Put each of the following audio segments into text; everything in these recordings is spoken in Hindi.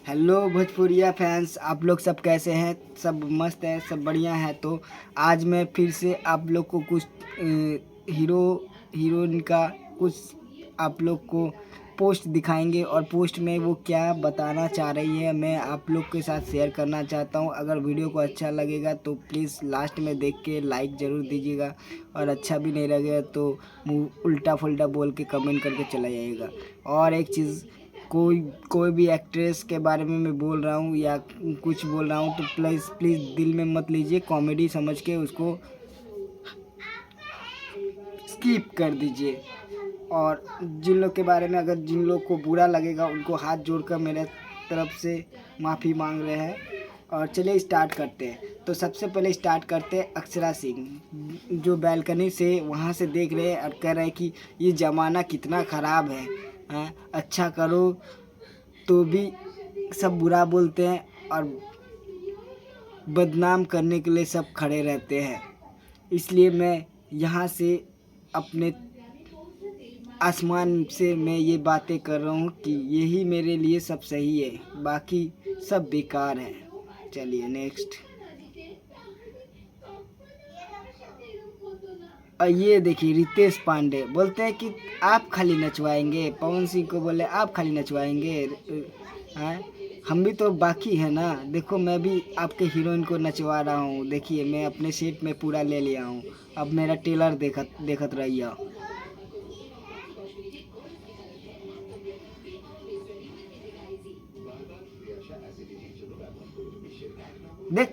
हेलो भोजपुरिया फैंस, आप लोग सब कैसे हैं? सब मस्त है, सब बढ़िया है। तो आज मैं फिर से आप लोग को कुछ हीरो हीरोइन का कुछ आप लोग को पोस्ट दिखाएंगे और पोस्ट में वो क्या बताना चाह रही है मैं आप लोग के साथ शेयर करना चाहता हूं। अगर वीडियो को अच्छा लगेगा तो प्लीज़ लास्ट में देख के लाइक ज़रूर दीजिएगा, और अच्छा भी नहीं लगेगा तो मुँह उल्टा फुल्टा बोल के कमेंट करके चला जाइएगा। और एक चीज़, कोई कोई भी एक्ट्रेस के बारे में मैं बोल रहा हूँ या कुछ बोल रहा हूँ तो प्लीज़ प्लीज़ दिल में मत लीजिए, कॉमेडी समझ के उसको स्किप कर दीजिए। और जिन लोग के बारे में अगर जिन लोग को बुरा लगेगा उनको हाथ जोड़कर मेरे तरफ से माफ़ी मांग रहे हैं। और चलिए स्टार्ट करते हैं। तो सबसे पहले स्टार्ट करते हैं अक्षरा सिंह, जो बैल्कनी से वहाँ से देख रहे हैं और कह रहे हैं कि ये ज़माना कितना ख़राब है। अच्छा करो तो भी सब बुरा बोलते हैं और बदनाम करने के लिए सब खड़े रहते हैं। इसलिए मैं यहाँ से अपने आसमान से मैं ये बातें कर रहा हूँ कि यही मेरे लिए सब सही है, बाकी सब बेकार है। चलिए नेक्स्ट। और ये देखिए रितेश पांडे बोलते हैं कि आप खाली नचवाएंगे, पवन सिंह को बोले आप खाली नचवाएंगे। हैं, हम भी तो बाकी है ना। देखो मैं भी आपके हीरोइन को नचवा रहा हूँ। देखिए मैं अपने सेट में पूरा ले लिया हूँ। अब मेरा टेलर देखत देखत रहिए। देख,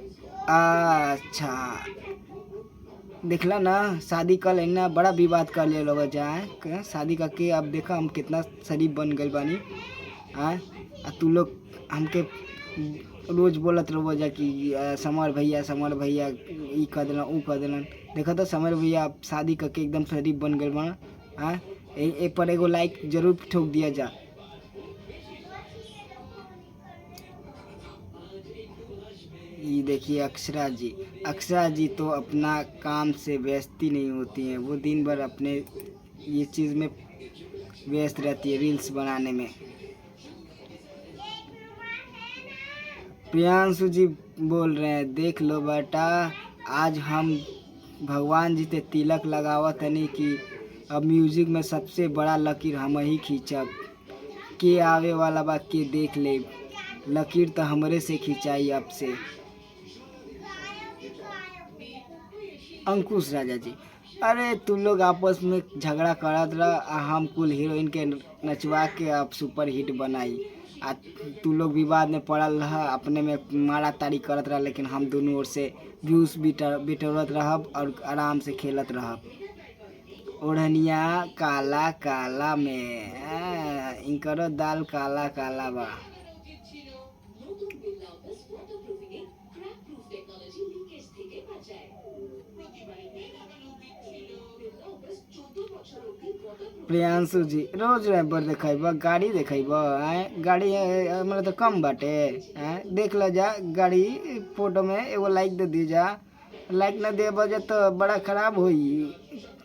अच्छा देखला ना, शादी कर लेना, बड़ा विवाद कर ले लोग जाए शादी करके। अब देखा हम कितना शरीफ बन गए बानी। हाँ, तू लोग हमके रोज बोलत रहो जा कि समर भैया ई कर देना ऊ कर देना। देखा तो समर भैया अब शादी करके एकदम शरीफ बन गए बा। हाँ, ए पर एगो लाइक जरूर ठोक दिया जा। ये देखिए अक्षरा जी तो अपना काम से व्यस्त ही नहीं होती हैं। वो दिन भर अपने ये चीज़ में व्यस्त रहती है, रील्स बनाने में। प्रियांशु जी बोल रहे हैं, देख लो बेटा, आज हम भगवान जी ते तिलक लगावत हनी कि अब म्यूजिक में सबसे बड़ा लकीर हम ही खींचब। के आवे वाला बा के देख ले, लकीर तो हमरे से खिंचाई अब से। अंकुश राजा जी, अरे तुम लोग आपस में झगड़ा करत रह, हम कुल हीरोइन के नचवा के अब सुपर हिट बनाई। आ तू लोग विवाद में पड़ल रह, अपने में मारा तारी करत रह, लेकिन हम दोनों ओर से व्यूज बिटोरत रहब और आराम से खेलत रहब। ओढ़निया काला काला में इनकरो दाल काला काला बा। प्रियांशु जी, रोज रैपर देखेब, गाड़ी देखेब, गाड़ी मतलब तो कम बाटे। देख ल जा गाड़ी फोटो में एगो लाइक दे दी जा। लाइक न दे बजे तो बड़ा खराब होई।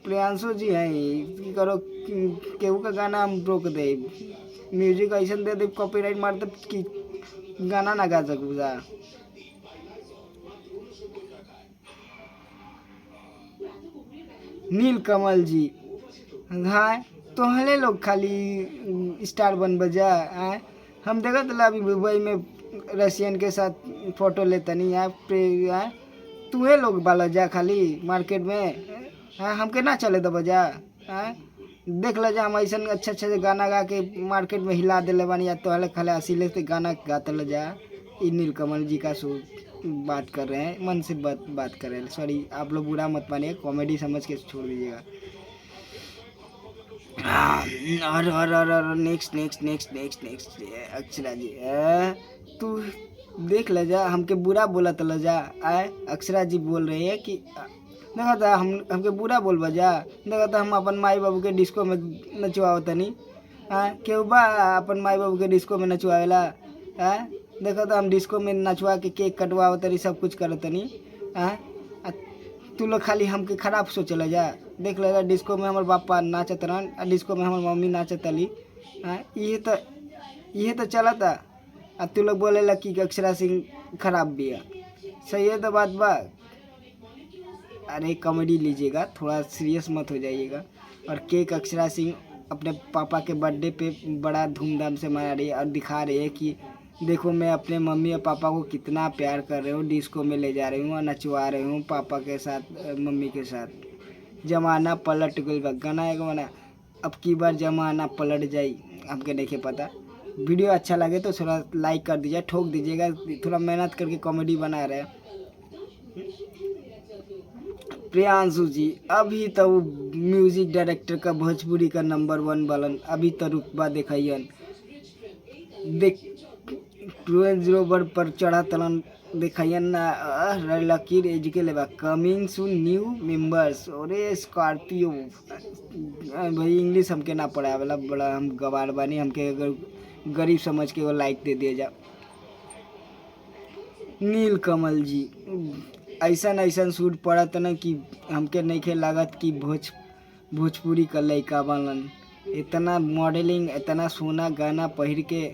प्रियांशु जी हैं की करो, केहू का गाना हम रोक दे, म्यूजिक ऐसा दे दे कॉपीराइट मार दे कि गाना ना गा सकू जा। नील कमल जी, हाँ तोहले लोग खाली स्टार बन बजा। हम देखा तो अभी दुबई में रशियन के साथ फोटो लेता नहीं है। तुहे लोग बाला जा खाली मार्केट में। हाँ, हमके ना चले दो बजा। हाँ, देख लो जा हम ऐसा अच्छा अच्छा गाना गा के मार्केट में हिला दिले बानी, या तो खाली असीले से गाना गाते ले जा। ये नीलकमल जी का शो बात कर रहे हैं, मन से बात कर रहे हैं। सॉरी, आप लोग बुरा मत मानिए, कॉमेडी समझ के छोड़ दीजिएगा। और next next next next next Akshara ji, तू देख ले जा, हमके बुरा बोला तो ले जा। अक्षरा जी बोल रही है कि देखा था हमके बुरा बोल बजा। देखा था हम अपन माई बाबू के डिस्को में नचवाओ तनी। क्यों बा अपन माई बाबू के डिस्को में नचवावेला। देखा था हम डिस्को में नचवा के केक कटवाओ तनी, सब कुछ करो तनी। तू लोग खाली हमके खराब सोचल जा। देख ले डिस्को में हमारे पापा नाचत रहन, डिस्को में हमार मम्मी नाचत अली। ये तो चलता। अब तू लोग बोले कि अक्षरा सिंह खराब भी है, सही है तो बात बा। अरे कॉमेडी लीजिएगा, थोड़ा सीरियस मत हो जाइएगा। और केक अक्षरा सिंह अपने पापा के बर्थडे पे बड़ा धूमधाम से मना रही है और दिखा रही है कि देखो मैं अपने मम्मी और पापा को कितना प्यार कर रही हूँ, डिस्को में ले जा रही हूँ और नचवा रही हूँ पापा के साथ, मम्मी के साथ। जमाना पलट गई बा, गाना है गाना, अब की बार जमाना पलट जाई, हमके नहीं पता। वीडियो अच्छा लगे तो थोड़ा लाइक कर दीजिए, ठोक दीजिएगा, थोड़ा मेहनत करके कॉमेडी बना रहे हैं। प्रियांशु जी अभी तो म्यूजिक डायरेक्टर का भोजपुरी का नंबर 1 बलन, अभी तो रुतबा दिखाइयन देख 12 पर चढ़ा तलन दिखाइयन ना। लकीर एजुके लेवा कमिंग सून न्यू मेंबर्स। अरे स्कॉर्पियो भाई इंग्लिश हमके ना पढ़ाए वाला बड़ा हम गवार बानी, हमके अगर गरीब समझ के वो लाइक दे दिया जा। नील कमल जी ऐसा सूट पड़त न कि हमके नहीं खे लागत कि भोजपुरी का लड़का बनलन। इतना मॉडलिंग, इतना सोना गाना पहिर के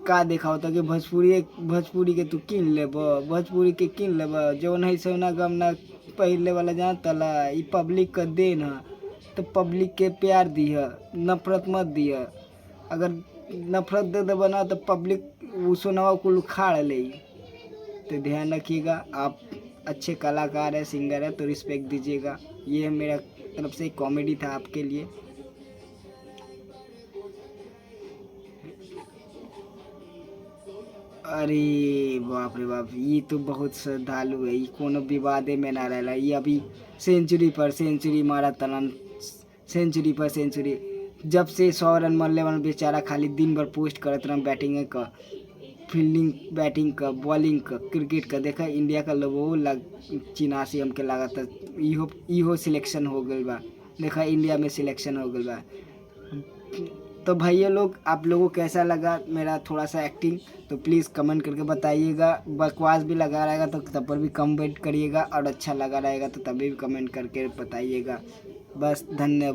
का देखा होता कि भोजपुरी के तू किन लेब, भोजपुरी के किन लेब, जौन है सोना गमना पहिरले वाला जहाँ तला ई पब्लिक का देन है, तो पब्लिक के प्यार दिह, नफरत मत दिह। अगर नफरत दे दे बना तो पब्लिक वो सोनावा को उखाड़ ले। तो ध्यान रखिएगा, आप अच्छे कलाकार है, सिंगर है, तो रिस्पेक्ट दीजिएगा। ये मेरा तरफ से कॉमेडी था आपके लिए। अरे बाप रे बाप, ये तो बहुत श्रद्धालु है, ये कोनो विवादे में ना रहला। ये अभी सेंचुरी पर सेंचुरी मारा तलन, सेंचुरी पर सेंचुरी। जब से 100 रन मरले वाला बेचारा खाली दिन भर पोस्ट करत रहा बैटिंग का, फील्डिंग, बैटिंग का, बॉलिंग का, क्रिकेट का। देखा इंडिया का लोगो लग चिनासी हमके लगा था इहो सिलेक्शन हो गई बा। देखा इंडिया में सिलेक्शन हो गई बा। तो भैया लोग, आप लोगों को कैसा लगा मेरा थोड़ा सा एक्टिंग, तो प्लीज़ कमेंट करके बताइएगा। बकवास भी लगा रहेगा तो तब पर भी कमेंट करिएगा, और अच्छा लगा रहेगा तो तभी भी कमेंट करके बताइएगा। बस धन्यवाद।